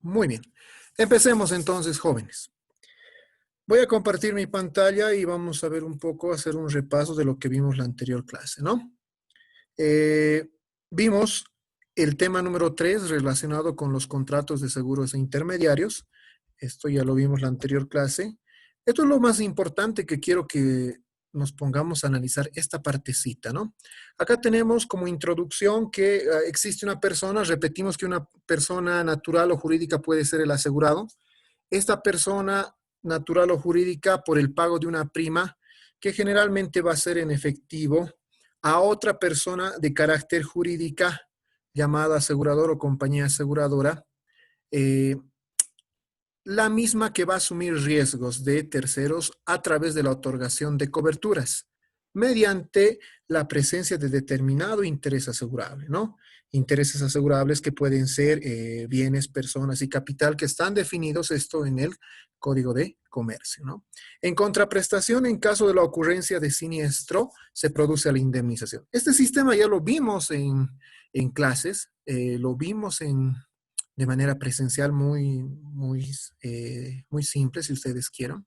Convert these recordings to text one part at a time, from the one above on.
Muy bien. Empecemos entonces, jóvenes. Voy a compartir mi pantalla y vamos a ver un poco, hacer un repaso de lo que vimos la anterior clase, ¿no? Eh, Vimos el tema número 3 relacionado con los contratos de seguros e intermediarios. Esto ya lo vimos la anterior clase. Esto es lo más importante que quiero que nos pongamos a analizar esta partecita, ¿no? Acá tenemos como introducción que existe una persona, repetimos que una persona natural o jurídica puede ser el asegurado. Esta persona natural o jurídica por el pago de una prima que generalmente va a ser en efectivo a otra persona de carácter jurídica llamada asegurador o compañía aseguradora, eh, la misma que va a asumir riesgos de terceros a través de la otorgación de coberturas mediante la presencia de determinado interés asegurable, ¿no? Intereses asegurables que pueden ser bienes, personas y capital que están definidos esto en el Código de Comercio, ¿no? En contraprestación, en caso de la ocurrencia de siniestro, se produce la indemnización. Este sistema ya lo vimos en clases, lo vimos de manera presencial muy simple, si ustedes quieren.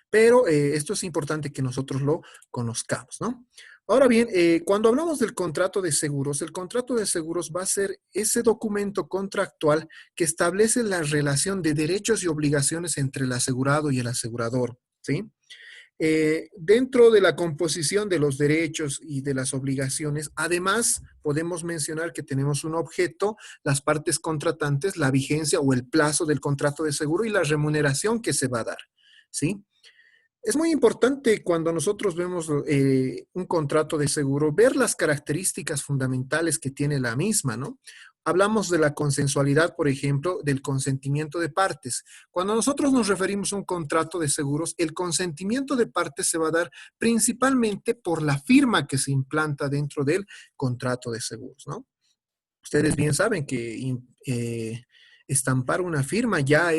Pero esto es importante que nosotros lo conozcamos, ¿no? Ahora bien, cuando hablamos del contrato de seguros, el contrato de seguros va a ser ese documento contractual que establece la relación de derechos y obligaciones entre el asegurado y el asegurador, ¿sí? Dentro de la composición de los derechos y de las obligaciones, además podemos mencionar que tenemos un objeto, las partes contratantes, la vigencia o el plazo del contrato de seguro y la remuneración que se va a dar, ¿sí? Es muy importante cuando nosotros vemos un contrato de seguro, ver las características fundamentales que tiene la misma, ¿no? Hablamos de la consensualidad, por ejemplo, del consentimiento de partes. Cuando nosotros nos referimos a un contrato de seguros, el consentimiento de partes se va a dar principalmente por la firma que se implanta dentro del contrato de seguros, ¿no? Ustedes bien saben que estampar una firma ya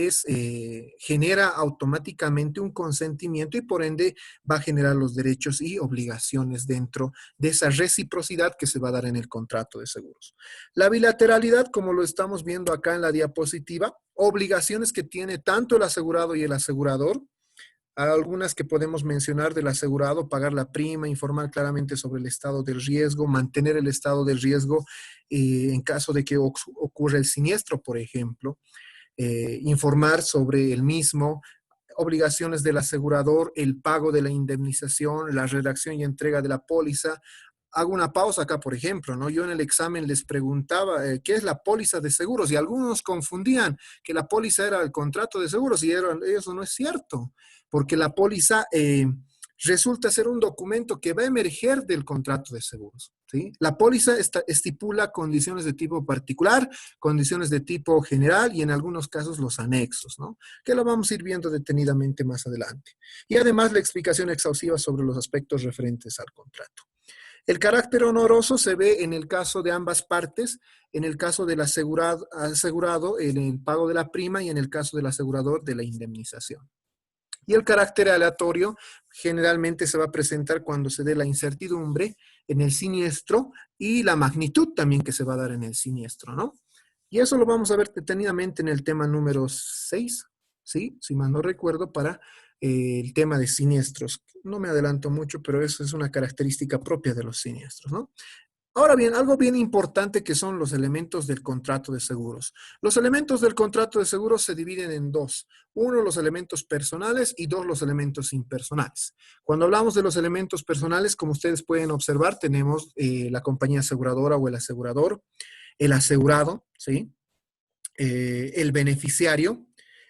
genera automáticamente un consentimiento y por ende va a generar los derechos y obligaciones dentro de esa reciprocidad que se va a dar en el contrato de seguros. La bilateralidad, como lo estamos viendo acá en la diapositiva, obligaciones que tiene tanto el asegurado y el asegurador, algunas que podemos mencionar del asegurado: pagar la prima, informar claramente sobre el estado del riesgo, mantener el estado del riesgo en caso de que ocurra el siniestro, por ejemplo, informar sobre el mismo, obligaciones del asegurador, el pago de la indemnización, la redacción y entrega de la póliza. Hago una pausa acá, por ejemplo, ¿no? Yo en el examen les preguntaba qué es la póliza de seguros y algunos confundían que la póliza era el contrato de seguros y eso no es cierto, porque la póliza resulta ser un documento que va a emerger del contrato de seguros, ¿sí? La póliza estipula condiciones de tipo particular, condiciones de tipo general y en algunos casos los anexos, ¿no? Que lo vamos a ir viendo detenidamente más adelante. Y además la explicación exhaustiva sobre los aspectos referentes al contrato. El carácter honoroso se ve en el caso de ambas partes, en el caso del asegurado en el pago de la prima y en el caso del asegurador de la indemnización. Y el carácter aleatorio generalmente se va a presentar cuando se dé la incertidumbre en el siniestro y la magnitud también que se va a dar en el siniestro, ¿no? Y eso lo vamos a ver detenidamente en el tema número 6, ¿sí? Si mal no recuerdo, para el tema de siniestros. No me adelanto mucho, pero eso es una característica propia de los siniestros, ¿no? Ahora bien, algo bien importante que son los elementos del contrato de seguros. Los elementos del contrato de seguros se dividen en dos. Uno, los elementos personales y dos, los elementos impersonales. Cuando hablamos de los elementos personales, como ustedes pueden observar, tenemos la compañía aseguradora o el asegurador, el asegurado, ¿sí? El beneficiario.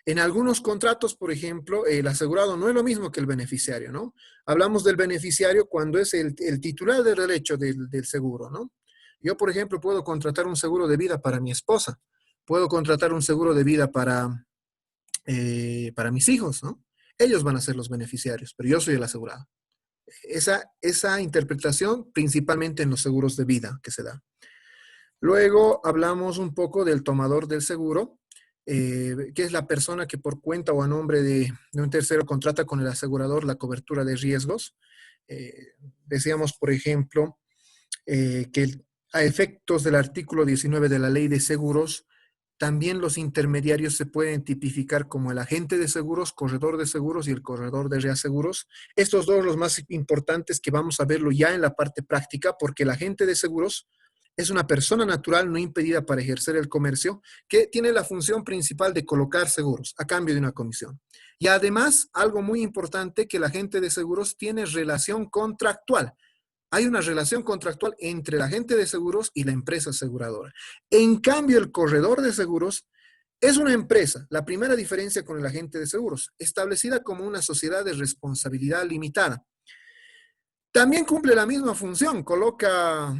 En algunos contratos, por ejemplo, el asegurado no es lo mismo que el beneficiario, ¿no? Hablamos del beneficiario cuando es el titular del derecho del seguro, ¿no? Yo, por ejemplo, puedo contratar un seguro de vida para mi esposa, puedo contratar un seguro de vida para mis hijos, ¿no? Ellos van a ser los beneficiarios, pero yo soy el asegurado. Esa interpretación principalmente en los seguros de vida que se da. Luego hablamos un poco del tomador del seguro, que es la persona que por cuenta o a nombre de un tercero contrata con el asegurador la cobertura de riesgos. Decíamos, por ejemplo, que a efectos del artículo 19 de la Ley de Seguros, También los intermediarios se pueden tipificar como el agente de seguros, corredor de seguros y el corredor de reaseguros. Estos dos los más importantes que vamos a verlo ya en la parte práctica, porque el agente de seguros es una persona natural no impedida para ejercer el comercio que tiene la función principal de colocar seguros a cambio de una comisión. Y además, algo muy importante, que el agente de seguros tiene relación contractual. Hay una relación contractual entre el agente de seguros y la empresa aseguradora. En cambio, el corredor de seguros es una empresa. La primera diferencia con el agente de seguros, establecida como una sociedad de responsabilidad limitada. También cumple la misma función, coloca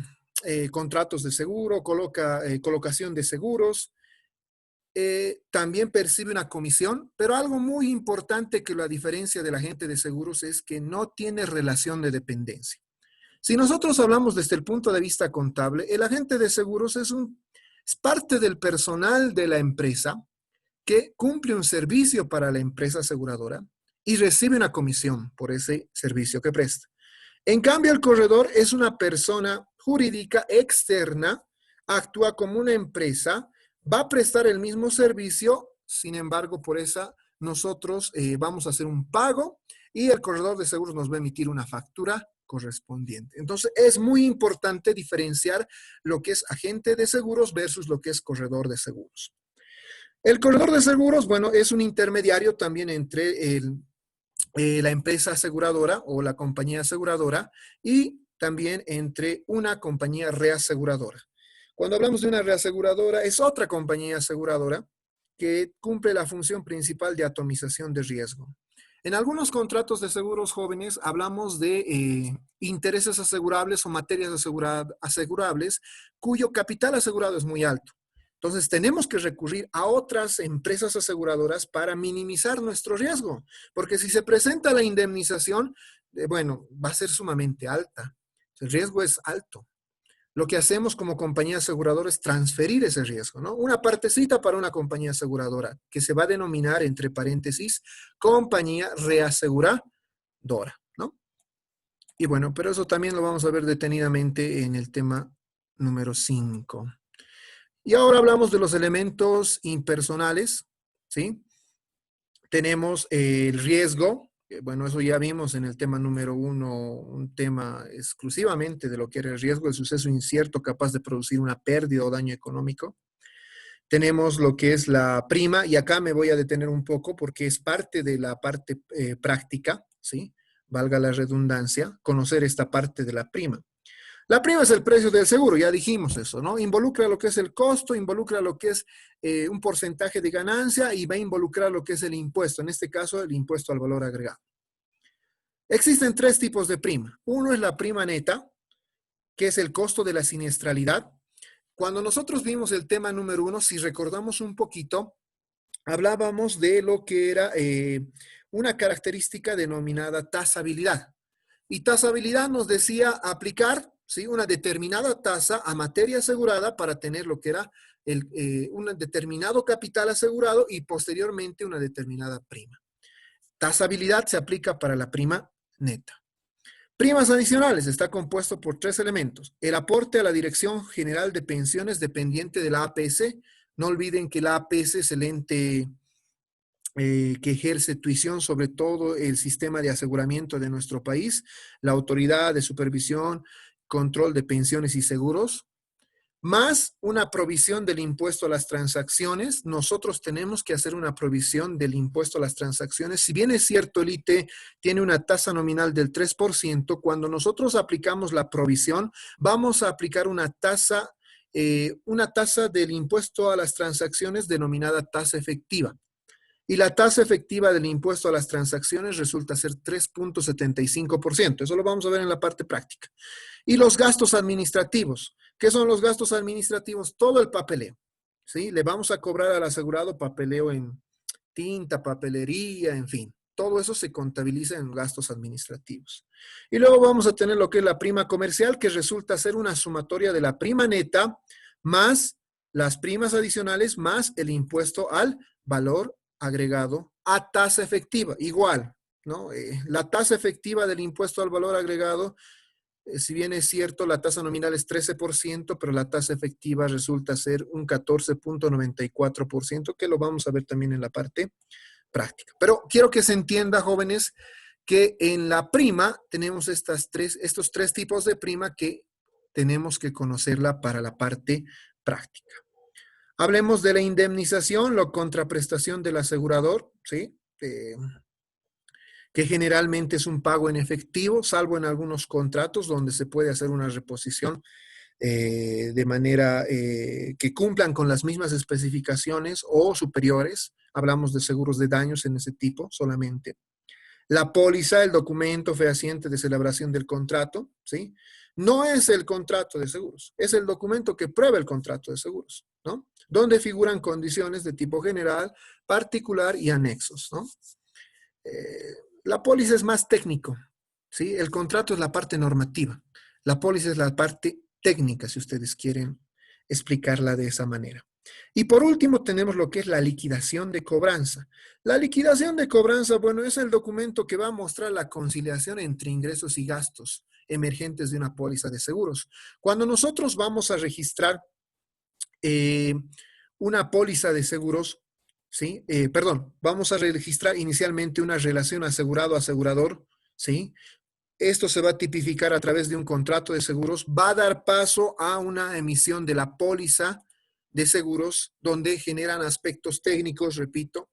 contratos de seguro, colocación de seguros, también percibe una comisión, pero algo muy importante que la diferencia del agente de seguros es que no tiene relación de dependencia. Si nosotros hablamos desde el punto de vista contable, el agente de seguros es parte del personal de la empresa que cumple un servicio para la empresa aseguradora y recibe una comisión por ese servicio que presta. En cambio, el corredor es una persona jurídica externa, actúa como una empresa, va a prestar el mismo servicio, sin embargo, por esa nosotros vamos a hacer un pago y el corredor de seguros nos va a emitir una factura correspondiente. Entonces, es muy importante diferenciar lo que es agente de seguros versus lo que es corredor de seguros. El corredor de seguros, bueno, es un intermediario también entre la empresa aseguradora o la compañía aseguradora y también entre una compañía reaseguradora. Cuando hablamos de una reaseguradora, es otra compañía aseguradora que cumple la función principal de atomización de riesgo. En algunos contratos de seguros jóvenes hablamos de intereses asegurables o materias asegurables cuyo capital asegurado es muy alto. Entonces tenemos que recurrir a otras empresas aseguradoras para minimizar nuestro riesgo, porque si se presenta la indemnización, bueno, va a ser sumamente alta. El riesgo es alto. Lo que hacemos como compañía aseguradora es transferir ese riesgo, ¿no? Una partecita para una compañía aseguradora que se va a denominar, entre paréntesis, compañía reaseguradora, ¿no? Y bueno, pero eso también lo vamos a ver detenidamente en el tema número 5. Y ahora hablamos de los elementos impersonales, ¿sí? Tenemos el riesgo. Bueno, eso ya vimos en el tema número 1, un tema exclusivamente de lo que era el riesgo, el suceso incierto capaz de producir una pérdida o daño económico. Tenemos lo que es la prima, y acá me voy a detener un poco porque es parte de la parte práctica, ¿sí? Valga la redundancia, conocer esta parte de la prima. La prima es el precio del seguro, ya dijimos eso, ¿no? Involucra lo que es el costo, involucra lo que es un porcentaje de ganancia y va a involucrar lo que es el impuesto, en este caso el impuesto al valor agregado. Existen 3 tipos de prima. Uno es la prima neta, que es el costo de la siniestralidad. Cuando nosotros vimos el tema número 1, si recordamos un poquito, hablábamos de lo que era una característica denominada tasabilidad. Y tasabilidad nos decía aplicar, ¿sí?, una determinada tasa a materia asegurada para tener lo que era un determinado capital asegurado y posteriormente una determinada prima. Tasabilidad se aplica para la prima neta. Primas adicionales está compuesto por 3 elementos. El aporte a la Dirección General de Pensiones dependiente de la APS. No olviden que la APS es el ente que ejerce tuición sobre todo el sistema de aseguramiento de nuestro país, la Autoridad de Supervisión, Control de Pensiones y Seguros, más una provisión del impuesto a las transacciones. Nosotros tenemos que hacer una provisión del impuesto a las transacciones. Si bien es cierto, el ITE tiene una tasa nominal del 3%, cuando nosotros aplicamos la provisión, vamos a aplicar una tasa del impuesto a las transacciones denominada tasa efectiva. Y la tasa efectiva del impuesto a las transacciones resulta ser 3.75%. Eso lo vamos a ver en la parte práctica. Y los gastos administrativos. ¿Qué son los gastos administrativos? Todo el papeleo, ¿sí? Le vamos a cobrar al asegurado papeleo en tinta, papelería, en fin. Todo eso se contabiliza en gastos administrativos. Y luego vamos a tener lo que es la prima comercial, que resulta ser una sumatoria de la prima neta más las primas adicionales más el impuesto al valor agregado a tasa efectiva, igual, ¿no? La tasa efectiva del impuesto al valor agregado Si bien es cierto, la tasa nominal es 13%, pero la tasa efectiva resulta ser un 14.94%, que lo vamos a ver también en la parte práctica. Pero quiero que se entienda, jóvenes, que en la prima tenemos estos tres tipos de prima que tenemos que conocerla para la parte práctica. Hablemos de la indemnización, la contraprestación del asegurador, ¿sí? Que generalmente es un pago en efectivo, salvo en algunos contratos donde se puede hacer una reposición de manera que cumplan con las mismas especificaciones o superiores. Hablamos de seguros de daños en ese tipo solamente. La póliza, el documento fehaciente de celebración del contrato, ¿sí? No es el contrato de seguros, es el documento que prueba el contrato de seguros, ¿no? Donde figuran condiciones de tipo general, particular y anexos, ¿no? La póliza es más técnico, ¿sí? El contrato es la parte normativa. La póliza es la parte técnica, si ustedes quieren explicarla de esa manera. Y por último tenemos lo que es la liquidación de cobranza. La liquidación de cobranza, bueno, es el documento que va a mostrar la conciliación entre ingresos y gastos emergentes de una póliza de seguros. Cuando nosotros vamos a registrar eh, una póliza de seguros, ¿sí? Perdón, vamos a registrar inicialmente una relación asegurado-asegurador, ¿sí? Esto se va a tipificar a través de un contrato de seguros, va a dar paso a una emisión de la póliza de seguros donde generan aspectos técnicos, repito.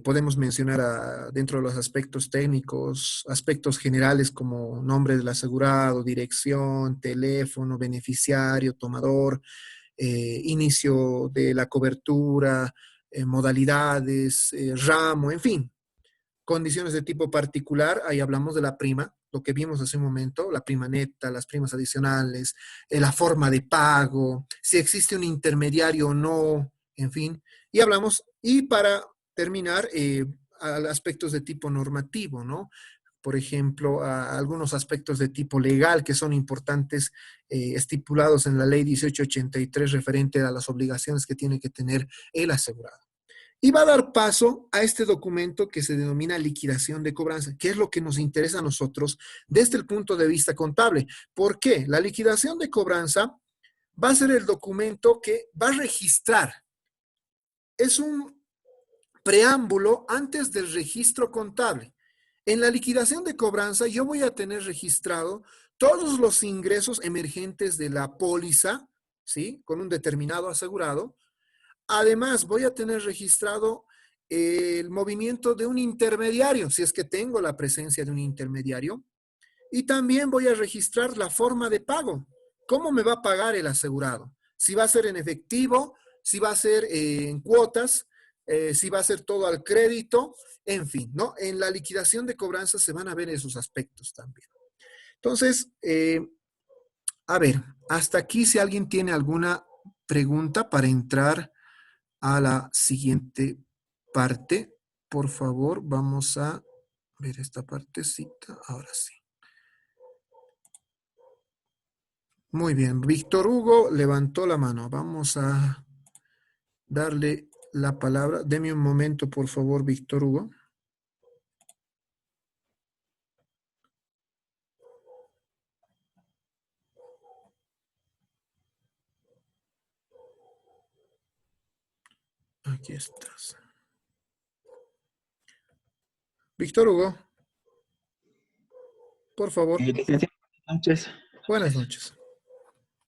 Podemos mencionar dentro de los aspectos técnicos, aspectos generales como nombre del asegurado, dirección, teléfono, beneficiario, tomador, inicio de la cobertura, modalidades, ramo, en fin, condiciones de tipo particular. Ahí hablamos de la prima, lo que vimos hace un momento, la prima neta, las primas adicionales, la forma de pago, si existe un intermediario o no, en fin. Y hablamos, y para terminar, aspectos de tipo normativo, ¿no? Por ejemplo, a algunos aspectos de tipo legal que son importantes, estipulados en la ley 1883 referente a las obligaciones que tiene que tener el asegurado. Y va a dar paso a este documento que se denomina liquidación de cobranza, que es lo que nos interesa a nosotros desde el punto de vista contable. ¿Por qué? La liquidación de cobranza va a ser el documento que va a registrar. Es un preámbulo antes del registro contable. En la liquidación de cobranza yo voy a tener registrado todos los ingresos emergentes de la póliza, ¿sí? Con un determinado asegurado. Además, voy a tener registrado el movimiento de un intermediario, si es que tengo la presencia de un intermediario. Y también voy a registrar la forma de pago. ¿Cómo me va a pagar el asegurado? Si va a ser en efectivo, si va a ser en cuotas, si va a ser todo al crédito, en fin, ¿no? En la liquidación de cobranza se van a ver esos aspectos también. Entonces, a ver, hasta aquí si alguien tiene alguna pregunta para entrar a la siguiente parte, por favor, vamos a ver esta partecita. Ahora sí. Muy bien. Víctor Hugo levantó la mano. Vamos a darle la palabra. Deme un momento, por favor, Víctor Hugo. Aquí estás. Víctor Hugo, por favor. Licenciado, buenas noches. Buenas noches.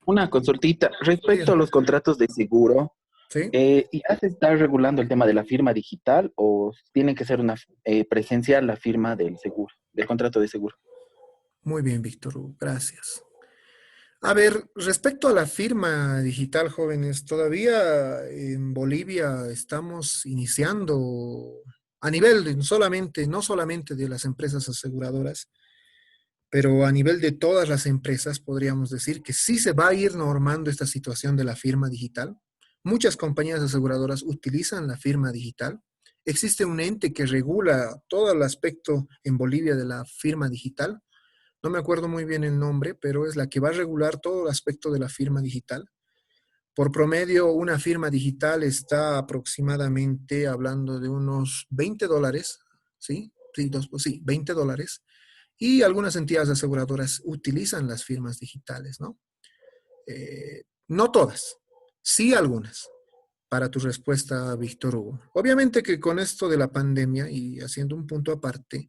Una consultita respecto a Dígame. los contratos de seguro. Sí. ¿Ya se está regulando el tema de la firma digital o tiene que ser una presencial la firma del seguro, del contrato de seguro? Muy bien, Víctor Hugo. Gracias. A ver, respecto a la firma digital, jóvenes, todavía en Bolivia estamos iniciando a nivel solamente, no solamente de las empresas aseguradoras, pero a nivel de todas las empresas, podríamos decir que sí se va a ir normando esta situación de la firma digital. Muchas compañías aseguradoras utilizan la firma digital. Existe un ente que regula todo el aspecto en Bolivia de la firma digital. No me acuerdo muy bien el nombre, pero es la que va a regular todo el aspecto de la firma digital. Por promedio, una firma digital está aproximadamente hablando de unos $20, ¿sí? Sí, sí, $20. Y algunas entidades aseguradoras utilizan las firmas digitales, ¿no? No todas, sí algunas. Para tu respuesta, Víctor Hugo. Obviamente que con esto de la pandemia y haciendo un punto aparte,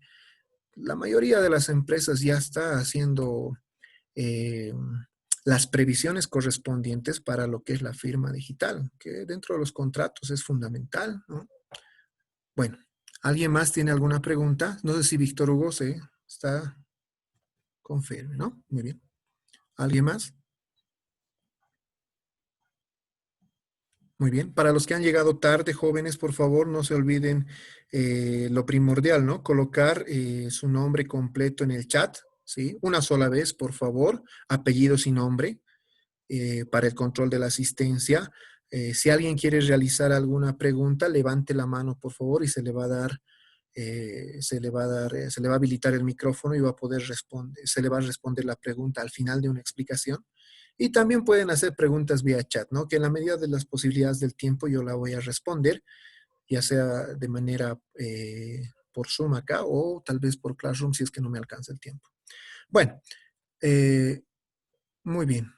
la mayoría de las empresas ya está haciendo eh, las previsiones correspondientes para lo que es la firma digital, que dentro de los contratos es fundamental, ¿no? Bueno, ¿alguien más tiene alguna pregunta? No sé si Víctor Hugo se está confirme, ¿no? Muy bien. ¿Alguien más? Muy bien. Para los que han llegado tarde, jóvenes, por favor, no se olviden lo primordial, ¿no? Colocar su nombre completo en el chat, ¿sí? Una sola vez, por favor, apellidos y nombre para el control de la asistencia. Si alguien quiere realizar alguna pregunta, levante la mano, por favor, y se le va a dar, se le va a habilitar el micrófono y va a poder responder, se le va a responder la pregunta al final de una explicación. Y también pueden hacer preguntas vía chat, ¿no? Que en la medida de las posibilidades del tiempo yo la voy a responder, ya sea de manera por Zoom acá o tal vez por Classroom si es que no me alcanza el tiempo. Bueno, eh, muy bien.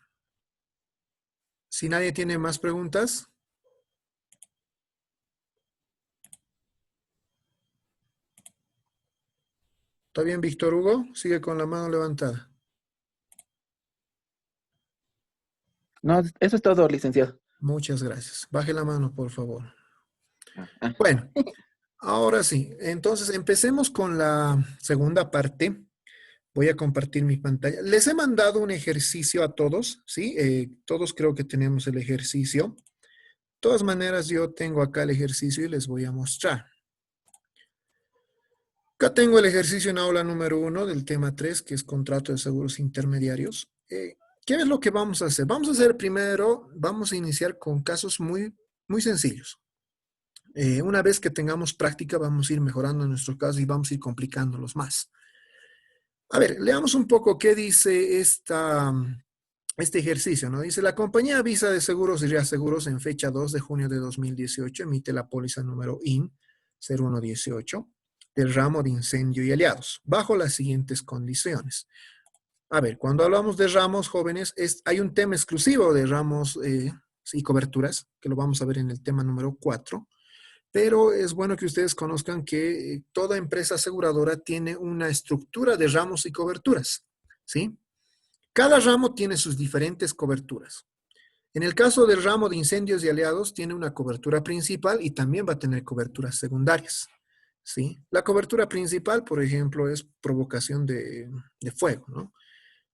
Si nadie tiene más preguntas, ¿está bien, Víctor Hugo? Sigue con la mano levantada. No, eso es todo, licenciado. Muchas gracias. Baje la mano, por favor. Ah, Bueno, ahora sí. Entonces, empecemos con la segunda parte. Voy a compartir mi pantalla. Les he mandado un ejercicio a todos, ¿sí? Todos creo que tenemos el ejercicio. De todas maneras, yo tengo acá el ejercicio y les voy a mostrar. Acá tengo el ejercicio en aula número 1 del tema 3, que es contrato de seguros intermediarios. ¿Qué es lo que vamos a hacer? Vamos a hacer primero, vamos a iniciar con casos muy sencillos. Una vez que tengamos práctica, vamos a ir mejorando nuestros casos y vamos a ir complicándolos más. A ver, leamos un poco qué dice este ejercicio, ¿no? Dice, la compañía Visa de Seguros y Reaseguros en fecha 2 de junio de 2018 emite la póliza número IN 0118 del ramo de incendio y aliados, bajo las siguientes condiciones. A ver, cuando hablamos de ramos jóvenes, hay un tema exclusivo de ramos y coberturas, que lo vamos a ver en el tema número 4, pero es bueno que ustedes conozcan que toda empresa aseguradora tiene una estructura de ramos y coberturas, ¿sí? Cada ramo tiene sus diferentes coberturas. En el caso del ramo de incendios y aliados, tiene una cobertura principal y también va a tener coberturas secundarias, ¿sí? La cobertura principal, por ejemplo, es provocación de fuego, ¿no?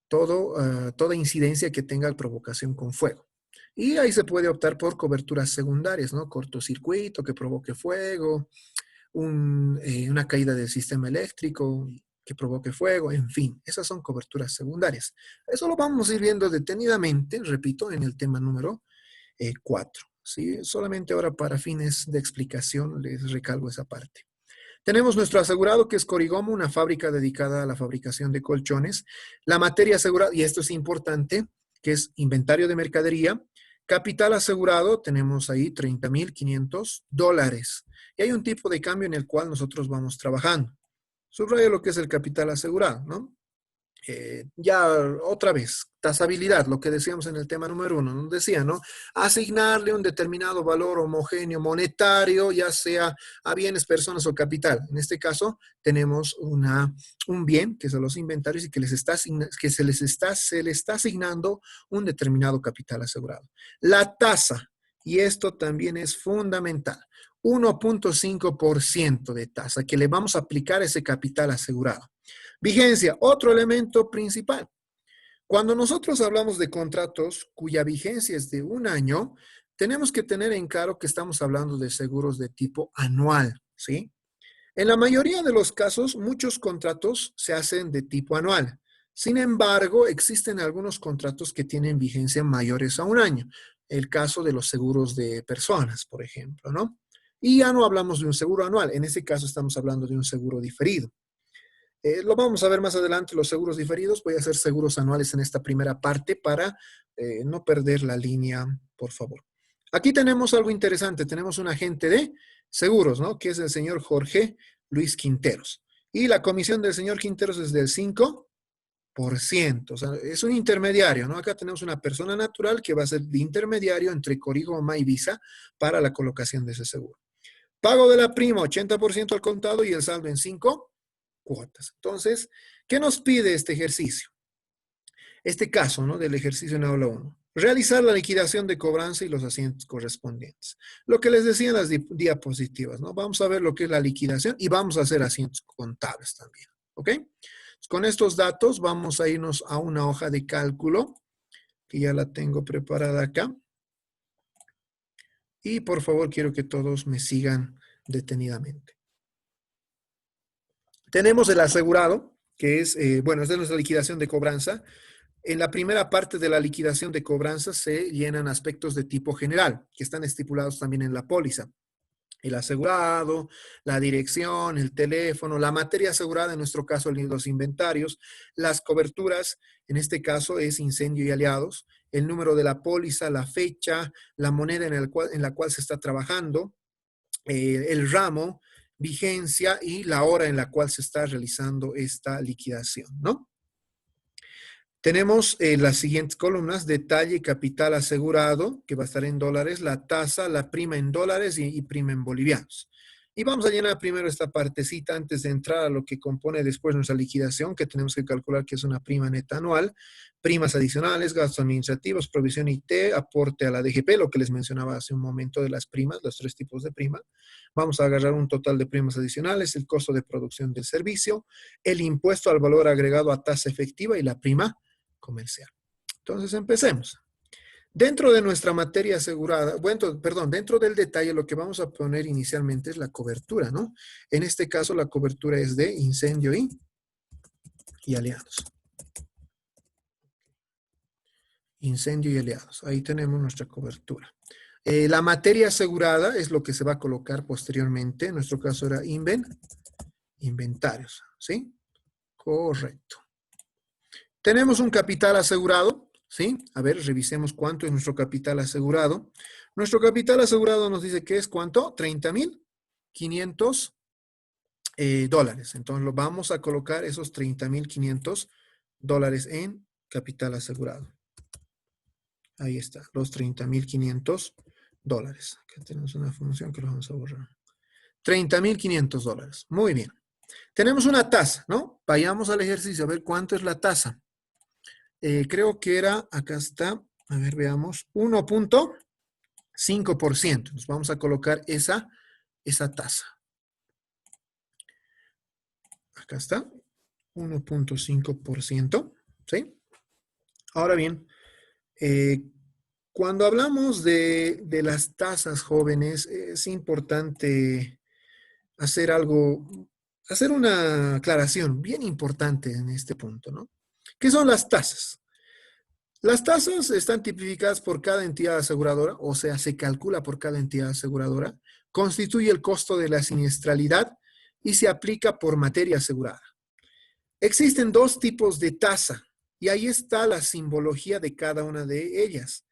Toda incidencia que tenga provocación con fuego. Y ahí se puede optar por coberturas secundarias, ¿no? Cortocircuito que provoque fuego, una caída del sistema eléctrico que provoque fuego, en fin, esas son coberturas secundarias. Eso lo vamos a ir viendo detenidamente, repito, en el tema número 4. ¿Sí? Solamente ahora para fines de explicación les recalco esa parte. Tenemos nuestro asegurado que es Corigomo, una fábrica dedicada a la fabricación de colchones. La materia asegurada, y esto es importante, que es inventario de mercadería. Capital asegurado, tenemos ahí $30,500. Y hay un tipo de cambio en el cual nosotros vamos trabajando. Subrayo lo que es el capital asegurado, ¿no? Ya otra vez, tasabilidad, lo que decíamos en el tema número 1, nos decía, ¿no? Asignarle un determinado valor homogéneo monetario, ya sea a bienes, personas o capital. En este caso, tenemos un bien, que son los inventarios, y que se le está asignando un determinado capital asegurado. La tasa, y esto también es fundamental, 1.5% de tasa que le vamos a aplicar a ese capital asegurado. Vigencia, otro elemento principal. Cuando nosotros hablamos de contratos cuya vigencia es de un año, tenemos que tener en claro que estamos hablando de seguros de tipo anual, ¿sí? En la mayoría de los casos, muchos contratos se hacen de tipo anual. Sin embargo, existen algunos contratos que tienen vigencia mayores a un año. El caso de los seguros de personas, por ejemplo, ¿no? Y ya no hablamos de un seguro anual. En ese caso estamos hablando de un seguro diferido. Lo vamos a ver más adelante, los seguros diferidos. Voy a hacer seguros anuales en esta primera parte para no perder la línea, por favor. Aquí tenemos algo interesante. Tenemos un agente de seguros, ¿no? Que es el señor Jorge Luis Quinteros. Y la comisión del señor Quinteros es del 5%. O sea, es un intermediario, ¿no? Acá tenemos una persona natural que va a ser de intermediario entre Corigoma y Visa para la colocación de ese seguro. Pago de la prima, 80% al contado y el saldo en 5 cuotas. Entonces, ¿qué nos pide este ejercicio? Este caso, ¿no? Del ejercicio en aula 1. Realizar la liquidación de cobranza y los asientos correspondientes. Lo que les decía en las diapositivas, ¿no? Vamos a ver lo que es la liquidación y vamos a hacer asientos contables también, ¿ok? Con estos datos vamos a irnos a una hoja de cálculo, que ya la tengo preparada acá. Y por favor, quiero que todos me sigan detenidamente. Tenemos el asegurado, que es, bueno, es de nuestra liquidación de cobranza. En la primera parte de la liquidación de cobranza se llenan aspectos de tipo general, que están estipulados también en la póliza. El asegurado, la dirección, el teléfono, la materia asegurada, en nuestro caso los inventarios, las coberturas, en este caso es incendio y aliados, el número de la póliza, la fecha, la moneda en la cual se está trabajando, el ramo, vigencia y la hora en la cual se está realizando esta liquidación, ¿no? Tenemos las siguientes columnas: detalle, capital asegurado, que va a estar en dólares, la tasa, la prima en dólares y prima en bolivianos. Y vamos a llenar primero esta partecita antes de entrar a lo que compone después nuestra liquidación, que tenemos que calcular que es una prima neta anual, primas adicionales, gastos administrativos, provisión IT, aporte a la DGP, lo que les mencionaba hace un momento de las primas, los 3 tipos de prima. Vamos a agarrar un total de primas adicionales, el costo de producción del servicio, el impuesto al valor agregado a tasa efectiva y la prima comercial. Entonces, empecemos. Dentro de nuestra materia asegurada, bueno, perdón, dentro del detalle lo que vamos a poner inicialmente es la cobertura, ¿no? En este caso la cobertura es de incendio y aliados. Incendio y aliados. Ahí tenemos nuestra cobertura. La materia asegurada es lo que se va a colocar posteriormente. En nuestro caso era inventarios, ¿sí? Correcto. Tenemos un capital asegurado, ¿sí? A ver, revisemos cuánto es nuestro capital asegurado. Nuestro capital asegurado nos dice que es ¿cuánto? 30,500 dólares. Entonces, lo vamos a colocar esos 30,500 dólares en capital asegurado. Ahí está, los 30,500 dólares. Acá tenemos una función que lo vamos a borrar. 30,500 dólares. Muy bien. Tenemos una tasa, ¿no? Vayamos al ejercicio a ver cuánto es la tasa. Creo que era, acá está, a ver, veamos, 1.5%. Nos vamos a colocar esa tasa. Acá está, 1.5%, ¿sí? Ahora bien, cuando hablamos de las tasas, jóvenes, es importante hacer una aclaración bien importante en este punto, ¿no? ¿Qué son las tasas? Las tasas están tipificadas por cada entidad aseguradora, o sea, se calcula por cada entidad aseguradora, constituye el costo de la siniestralidad y se aplica por materia asegurada. Existen 2 tipos de tasa y ahí está la simbología de cada una de ellas.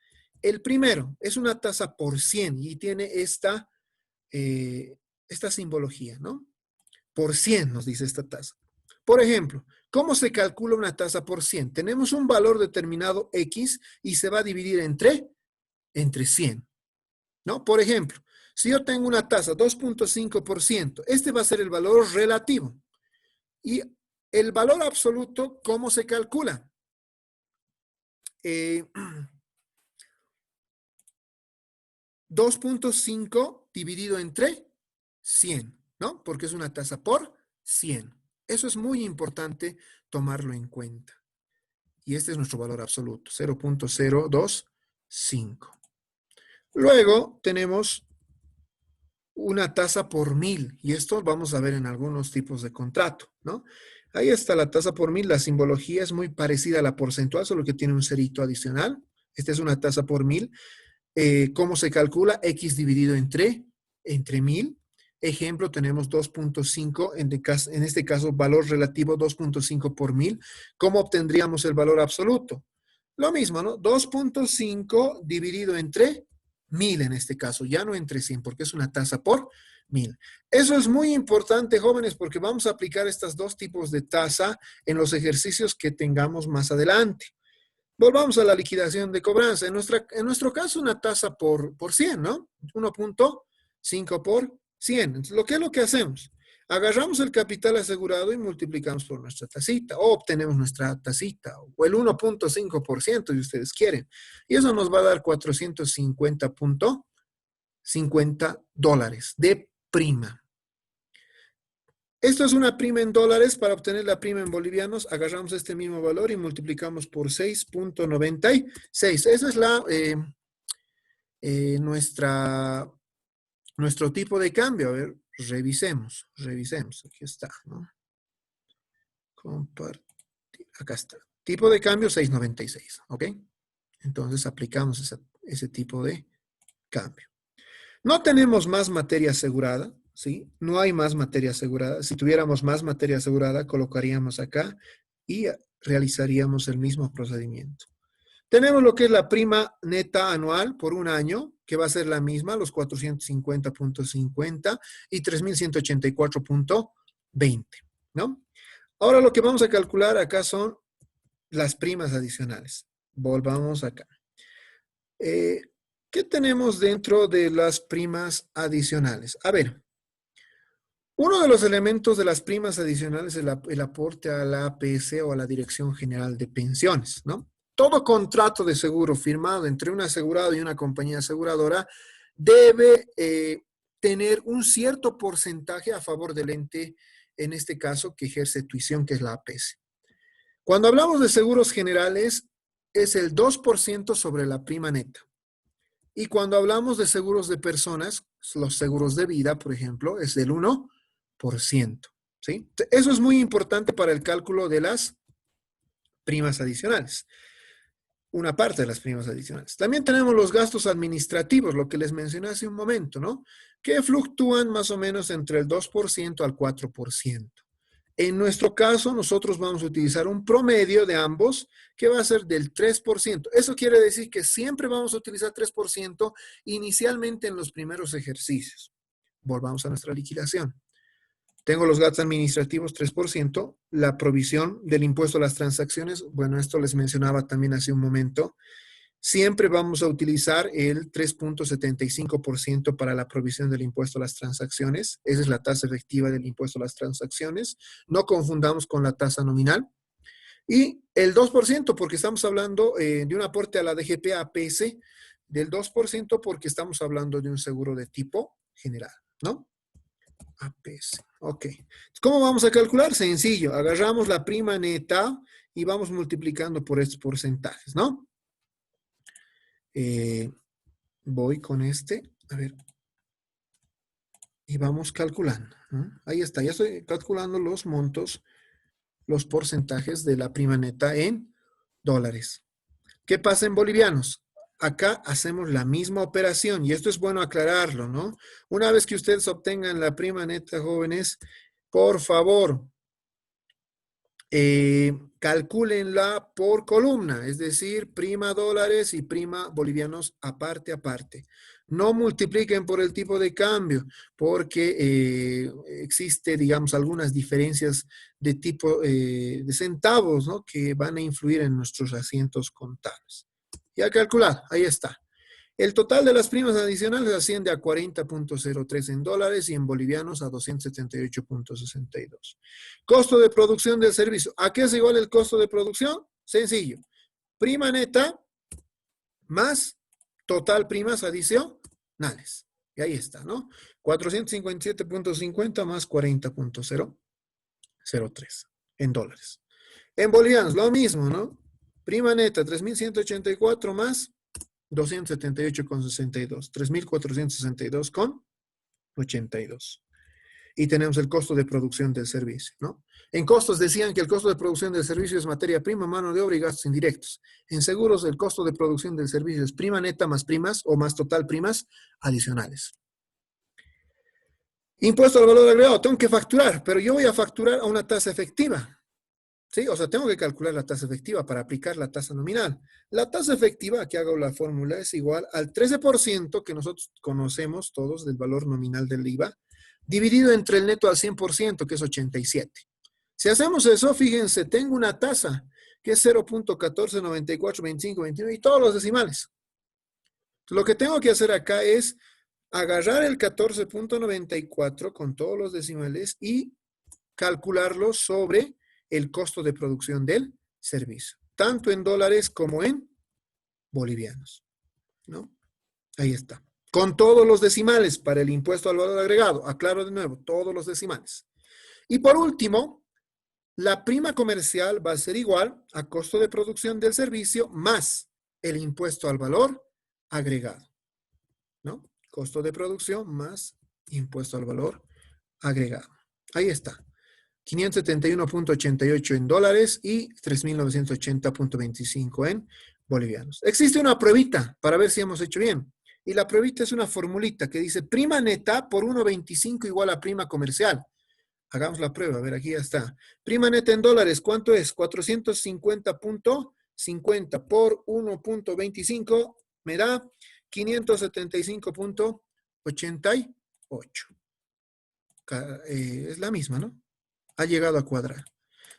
El primero es una tasa por 100 y tiene esta simbología, ¿no? Por 100 nos dice esta tasa. Por ejemplo, ¿cómo se calcula una tasa por 100? Tenemos un valor determinado X y se va a dividir entre 100, ¿no? Por ejemplo, si yo tengo una tasa 2.5%, este va a ser el valor relativo. Y el valor absoluto, ¿cómo se calcula? 2.5 dividido entre 100, ¿no? Porque es una tasa por 100. Eso es muy importante tomarlo en cuenta. Y este es nuestro valor absoluto, 0.025. Luego tenemos una tasa por 1000, y esto vamos a ver en algunos tipos de contrato, ¿no? Ahí está la tasa por 1000, la simbología es muy parecida a la porcentual, solo que tiene un cerito adicional. Esta es una tasa por 1000. ¿Cómo se calcula? X dividido entre 1000. Ejemplo, tenemos 2.5, en este caso valor relativo 2.5 por 1000. ¿Cómo obtendríamos el valor absoluto? Lo mismo, ¿no? 2.5 dividido entre 1000 en este caso, ya no entre 100, porque es una tasa por 1000. Eso es muy importante, jóvenes, porque vamos a aplicar estos dos tipos de tasa en los ejercicios que tengamos más adelante. Volvamos a la liquidación de cobranza. En nuestro caso, una tasa por 100, ¿no? 1.5 por 100. Entonces, ¿qué es lo que hacemos? Agarramos el capital asegurado y multiplicamos por nuestra tasita, o obtenemos nuestra tasita, o el 1.5% si ustedes quieren. Y eso nos va a dar 450.50 dólares de prima. Esto es una prima en dólares. Para obtener la prima en bolivianos, agarramos este mismo valor y multiplicamos por 6.96. Esa es nuestro tipo de cambio. A ver, revisemos. Aquí está, ¿no? Compartir. Acá está. Tipo de cambio 6.96, ¿ok? Entonces aplicamos ese tipo de cambio. No tenemos más materia asegurada, ¿sí? No hay más materia asegurada. Si tuviéramos más materia asegurada, colocaríamos acá y realizaríamos el mismo procedimiento. Tenemos lo que es la prima neta anual por un año, que va a ser la misma, los 450.50 y 3.184.20, ¿no? Ahora lo que vamos a calcular acá son las primas adicionales. Volvamos acá. ¿Qué tenemos dentro de las primas adicionales? A ver, uno de los elementos de las primas adicionales es el aporte a la APS o a la Dirección General de Pensiones, ¿no? Todo contrato de seguro firmado entre un asegurado y una compañía aseguradora debe tener un cierto porcentaje a favor del ente, en este caso, que ejerce tuición, que es la APS. Cuando hablamos de seguros generales, es el 2% sobre la prima neta. Y cuando hablamos de seguros de personas, los seguros de vida, por ejemplo, es del 1%. ¿Sí? Eso es muy importante para el cálculo de las primas adicionales. Una parte de las primas adicionales. También tenemos los gastos administrativos, lo que les mencioné hace un momento, ¿no? Que fluctúan más o menos entre el 2% al 4%. En nuestro caso, nosotros vamos a utilizar un promedio de ambos que va a ser del 3%. Eso quiere decir que siempre vamos a utilizar 3% inicialmente en los primeros ejercicios. Volvamos a nuestra liquidación. Tengo los gastos administrativos 3%, la provisión del impuesto a las transacciones, bueno, esto les mencionaba también hace un momento. Siempre vamos a utilizar el 3.75% para la provisión del impuesto a las transacciones. Esa es la tasa efectiva del impuesto a las transacciones. No confundamos con la tasa nominal. Y el 2%, porque estamos hablando de un aporte a la DGP-APS, del 2% porque estamos hablando de un seguro de tipo general, ¿no? APS. Ok. ¿Cómo vamos a calcular? Sencillo. Agarramos la prima neta y vamos multiplicando por estos porcentajes, ¿no? Voy con este, a ver, y vamos calculando, ¿no? Ahí está, ya estoy calculando los montos, los porcentajes de la prima neta en dólares. ¿Qué pasa en bolivianos? Acá hacemos la misma operación y esto es bueno aclararlo, ¿no? Una vez que ustedes obtengan la prima neta, jóvenes, por favor, calcúlenla por columna, es decir, prima dólares y prima bolivianos aparte. No multipliquen por el tipo de cambio, porque existe, digamos, algunas diferencias de tipo de centavos, ¿no? Que van a influir en nuestros asientos contables. Ya calculado, ahí está. El total de las primas adicionales asciende a 40.03 en dólares y en bolivianos a 278.62. Costo de producción del servicio. ¿A qué es igual el costo de producción? Sencillo. Prima neta más total primas adicionales. Y ahí está, ¿no? 457.50 más 40.003 en dólares. En bolivianos, lo mismo, ¿no? Prima neta, 3.184 más 278.62, 3.462.82. Y tenemos el costo de producción del servicio, ¿no? En costos decían que el costo de producción del servicio es materia prima, mano de obra y gastos indirectos. En seguros, el costo de producción del servicio es prima neta más primas o más total primas adicionales. Impuesto al valor agregado, tengo que facturar, pero yo voy a facturar a una tasa efectiva. ¿Sí? O sea, tengo que calcular la tasa efectiva para aplicar la tasa nominal. La tasa efectiva, aquí hago la fórmula, es igual al 13% que nosotros conocemos todos del valor nominal del IVA, dividido entre el neto al 100%, que es 87. Si hacemos eso, fíjense, tengo una tasa que es 0.14942521 y todos los decimales. Lo que tengo que hacer acá es agarrar el 14.94 con todos los decimales y calcularlo sobre el costo de producción del servicio, tanto en dólares como en bolivianos, ¿no? Ahí está. Con todos los decimales para el impuesto al valor agregado. Aclaro de nuevo, todos los decimales. Y por último, la prima comercial va a ser igual a costo de producción del servicio más el impuesto al valor agregado, ¿no? Costo de producción más impuesto al valor agregado. Ahí está. 571.88 en dólares y 3.980.25 en bolivianos. Existe una pruebita para ver si hemos hecho bien. Y la pruebita es una formulita que dice prima neta por 1.25 igual a prima comercial. Hagamos la prueba, a ver, aquí ya está. Prima neta en dólares, ¿cuánto es? 450.50 por 1.25 me da 575.88. Es la misma, ¿no? Ha llegado a cuadrar.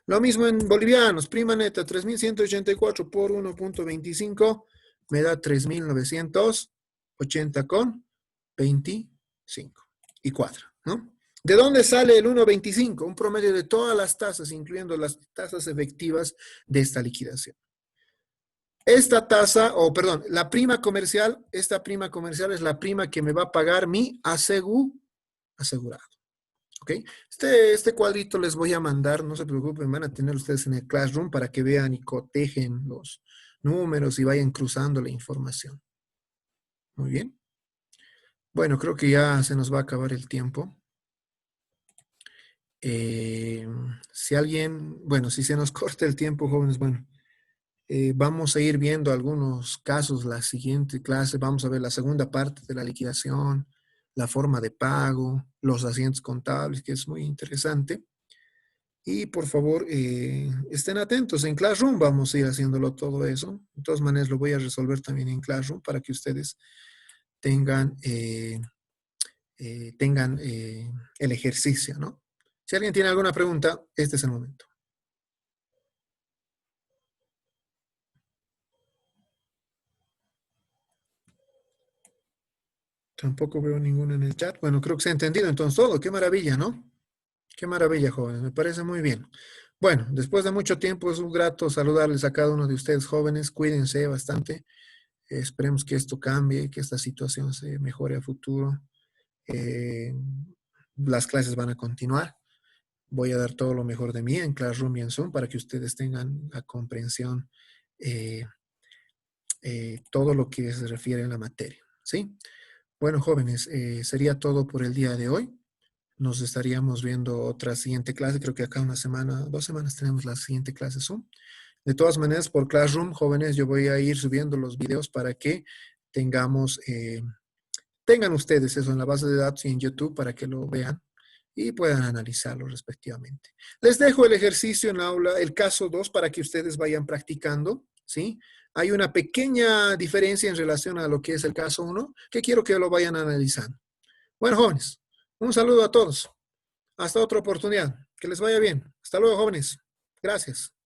Lo mismo en bolivianos, prima neta 3.184 por 1.25 me da 3.980,25 y cuadra, ¿no? ¿De dónde sale el 1.25? Un promedio de todas las tasas, incluyendo las tasas efectivas de esta liquidación. Esta tasa, perdón, la prima comercial, esta prima comercial es la prima que me va a pagar mi asegurado. ¿Ok? Este cuadrito les voy a mandar, no se preocupen, van a tener ustedes en el Classroom para que vean y cotejen los números y vayan cruzando la información. Muy bien. Bueno, creo que ya se nos va a acabar el tiempo. Si se nos corta el tiempo, jóvenes, vamos a ir viendo algunos casos la siguiente clase. Vamos a ver la segunda parte de la liquidación, la forma de pago, los asientos contables, que es muy interesante. Y por favor, estén atentos. En Classroom vamos a ir haciéndolo todo eso. De todas maneras, lo voy a resolver también en Classroom para que ustedes tengan el ejercicio, ¿no? Si alguien tiene alguna pregunta, este es el momento. Tampoco veo ninguno en el chat. Bueno, creo que se ha entendido entonces todo. Qué maravilla, ¿no? Qué maravilla, jóvenes. Me parece muy bien. Bueno, después de mucho tiempo es un grato saludarles a cada uno de ustedes, jóvenes. Cuídense bastante. Esperemos que esto cambie, que esta situación se mejore a futuro. Las clases van a continuar. Voy a dar todo lo mejor de mí en Classroom y en Zoom para que ustedes tengan la comprensión, todo lo que se refiere a la materia, ¿sí? Bueno, jóvenes, sería todo por el día de hoy. Nos estaríamos viendo otra siguiente clase. Creo que acá 2 semanas tenemos la siguiente clase Zoom. De todas maneras, por Classroom, jóvenes, yo voy a ir subiendo los videos para que tengan ustedes eso en la base de datos y en YouTube para que lo vean y puedan analizarlo respectivamente. Les dejo el ejercicio en la aula, el caso 2, para que ustedes vayan practicando, ¿sí? Hay una pequeña diferencia en relación a lo que es el caso 1, que quiero que lo vayan analizando. Bueno, jóvenes, un saludo a todos. Hasta otra oportunidad. Que les vaya bien. Hasta luego, jóvenes. Gracias.